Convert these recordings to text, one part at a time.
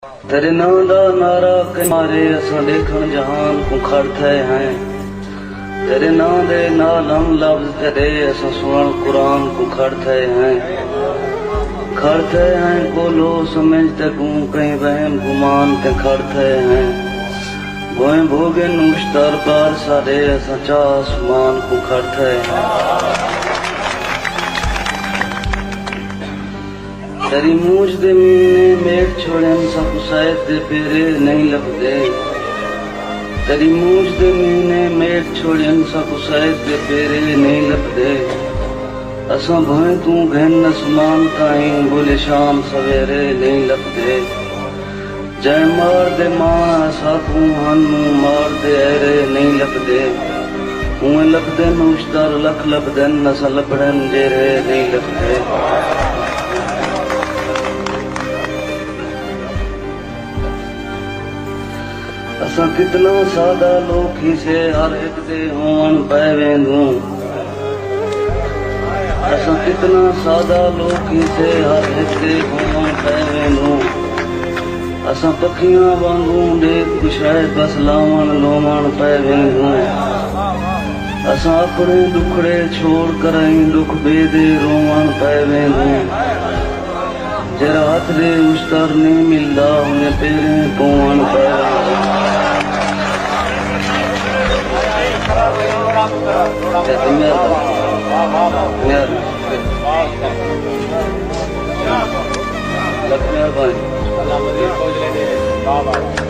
तेरे नां दा नारा के मारे असां देखण जहान को खड़ते हैं। तेरे नां दे नाल हम लफ्ज तेरे असां सुनण कुरान को खड़ते हैं। खड़ते हैं कोलो समझते तू कहीं वहम गुमान ते खड़ते हैं। गोए भोगे नुश्तर बार सारे असां चा आसमान को खड़ते हैं। तेरी मूछ दे मीने मेघ छोड़न सब शायद दे पेरे नहीं लभदे। तेरी मूछ दे मीने मेघ छोड़न सब शायद दे पेरे नहीं लभदे। असां भोए तू घन आसमान ताईं बोले शाम सवेरे नहीं लभदे। जय मार दे मां असां तू हनू मार दे अरे नहीं लभदे। उए लभदे नुश्तर लख लभदन असां लभड़न जेरे नहीं लभदे। असां कितना सादा लोकी से हर एक दे होवन पै वेंदूं। असां कितना सादा लोकी से हर एक दे होवन पै वेंदूं। असां पखियां वांगूं देख कुशाए बस लावण लोवण पै वेंदूं। असां अपने दुखड़े छोड़ करई दुख बेदे रोवण पै वेंदूं। जरा हथ दे उस्तर नहीं मिलदा उन्हें पेरे पवण पै वेंदूं।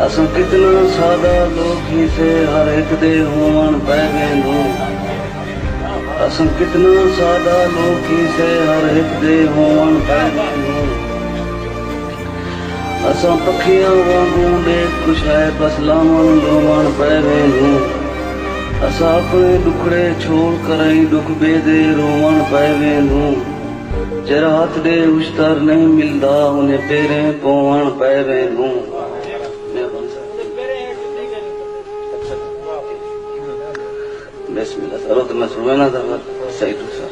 असां कितना सादा लोकी से हर एक दे होवन पै वेंदूं। असां कितना सादा लोकी से हर एक दे होवन पै वेंदूं। असां पखियां वांगूं देख कुशाए बस लावण लोवण पै वेंदूं। असां अपने दुखड़े छोड़ करई दुख बेदे रोवण पै वेंदूं। जरा हथ दे उस्तर नहीं मिलदा उन्हें पेरे पवण पै वेंदूं। बिस्मिल्लाह सरो तो मैं सुना था सही तो सर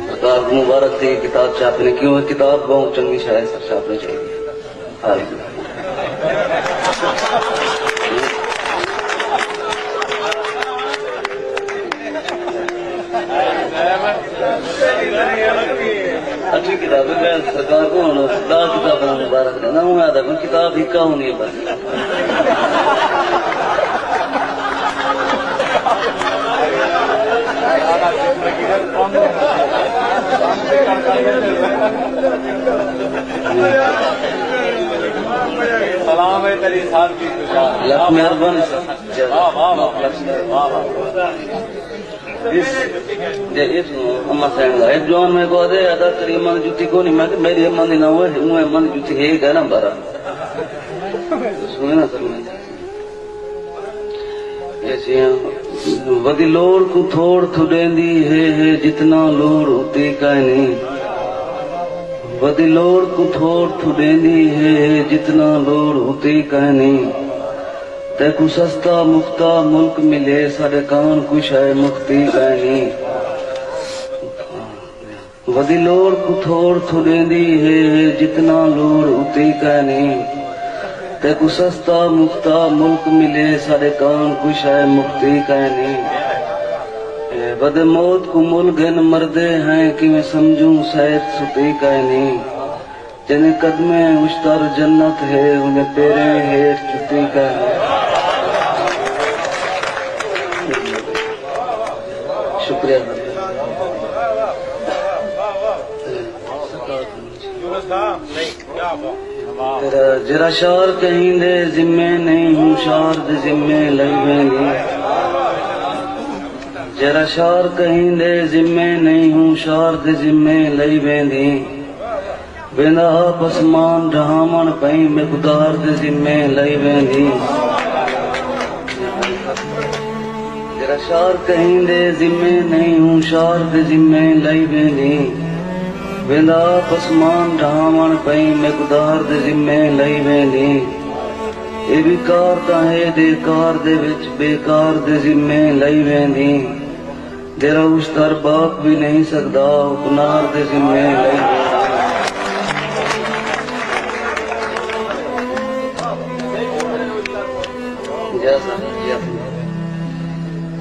सरकार मुबारक थी किताब छापने क्यों है किताब बहुत चंगी शायद सर छापनी चाहिए। अच्छी किताब है मैं सरकार को किताब मुबारक देना हूँ याद है किताब ही का होनी है बस। सलाम है तेरी साथ की लख मेहरबानी अम्मा सैन एक जवान में को दे अदा तेरी मन जुती को नहीं मैं मेरी मन ना हुए मुझे मन जुती है क्या ना बारा सुने ना सर ऐसे वदी लोड़ को थोड़ थुडेंदी है जितना लोड़ होती का नहीं। वदी लोड़ को थोड़ थुडेंदी है जितना लोड़ होती का नहीं। तेकू सस्ता मुफ्ता मुल्क मिले साढ़े कान कुछ है मुक्ति कहनी। वदी लोड़ को थोड़ थुडेंदी है जितना लोड़ उती कहनी। तेकू सस्ता मुफ्ता मुल्क मिले साढ़े कान कुछ है मुक्ति कहनी। वद मौत को मुल घन मरदे हैं कि मैं समझूं शायद सुती कहनी। जिन्हें कदमे उश्तर जन्नत है उन्हें पेरे हेठ चुती कहनी। शुक्रिया जरा शार कहीं दे जिम्मे नहीं हूँ शार दे जिम्मे लई वेंदी। जरा शार कहीं दे जिम्मे नहीं हूँ शार दे जिम्मे लई वेंदी। वेंदा पसमान ढहामण पई में खुदार दे जिम्मे लई वेंदी। जरा शार कहीं दे जिम्मे नहीं हूँ शार दे जिम्मे लई वेंदी। वेंदा पसमान ढहामण पई में खुदार दे जिम्मे लई वेंदी। ए भी कार ताहे दे कार दे विच बेकार दे जिम्मे लई वेंदी। तेरा उस्तर बाप भी नहीं सकदा उपनार दे जिम्मे लई वेंदी।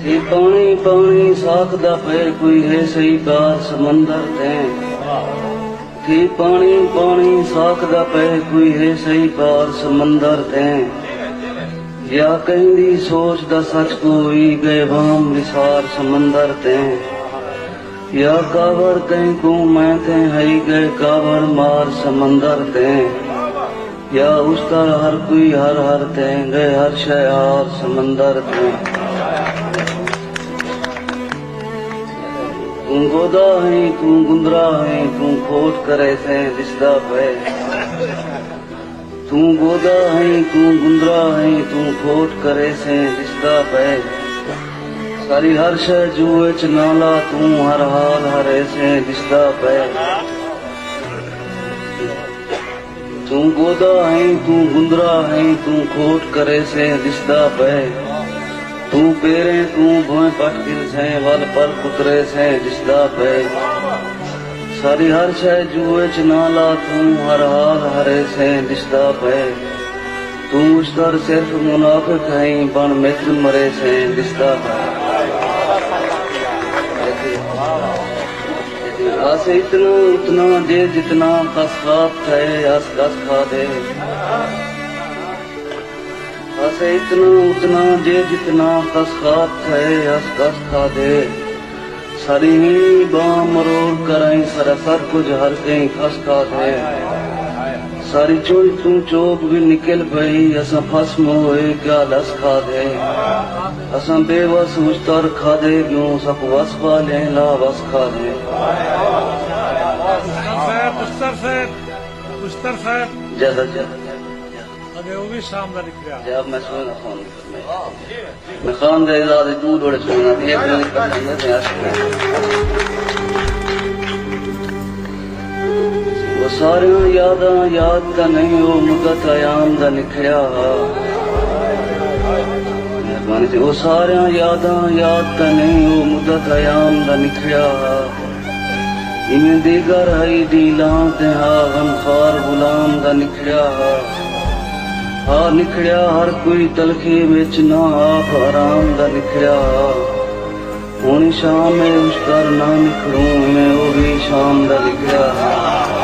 थी पानी पानी साखदा पे कोई है सही पार समंदर ते थी पानी पानी साखदा पे कोई है सही पार समंदर ते या कहंदी सोच दा सच कोई गए वाम विसार समंदर ते या कावर कहीं को मैं थे हई गए कावर मार समंदर ते या उसका हर कोई हर हर ते गए हर शय हार समंदर ते तू गोदा है तू गुंदरा है तू खोट करे से दिसदा पे तू गोदा है तू गुंदरा है तू खोट करे से दिसदा पे सारी हर शय जुए च नाला तू हर हाल हरे से दिसदा पे तू गोदा है तू गुंदरा है तू खोट करे से दिसदा पे तू पेरे तू भोए पटकिल से वल पर कुतरे से दिसदा पे सारी हर शय जुए च नाला तू हर हाल हरे से दिसदा पे तू उस्तर सिर्फ मुनाफिक है बन मित्र मरे से दिसदा पे आसे इतना उतना जे जितना कस खाप थे आस कस खा दे आसे इतना उतना जे जितना कस खाप थे आस कस खा दे सारी ही बाम मरोड़ कराई सरासर कुछ हर कहीं खस खा दे सारी चोई तू चोक भी निकल पई असा फस मोए क्या लस खा दे असा बेवस उस्तर खा दे क्यों सब वस वाले ला वस खा दे उस्तर साहब ज्यादा अगे वो भी शाम का लिख रहा जब मैं सोना फोन मैं खान दे ज़्यादा दूर थोड़े सोना एक दिन कर लेंगे वो सारे यादां याद दा नहीं वो मुद्दत आयाम दा निखड़िया मेहरबानी से वो सारे यादां याद दा नहीं वो मुद्दत आयाम दा निखड़िया इमें दीगर हई डीलां ते हा गमखार गुलाम दा निखड़िया हा निखड़िया हर कोई तलखी विच ना आप आराम दा निखड़िया हुण शाम में उस कर ना निखड़ूं मैं वो भी शाम दा निखड़िया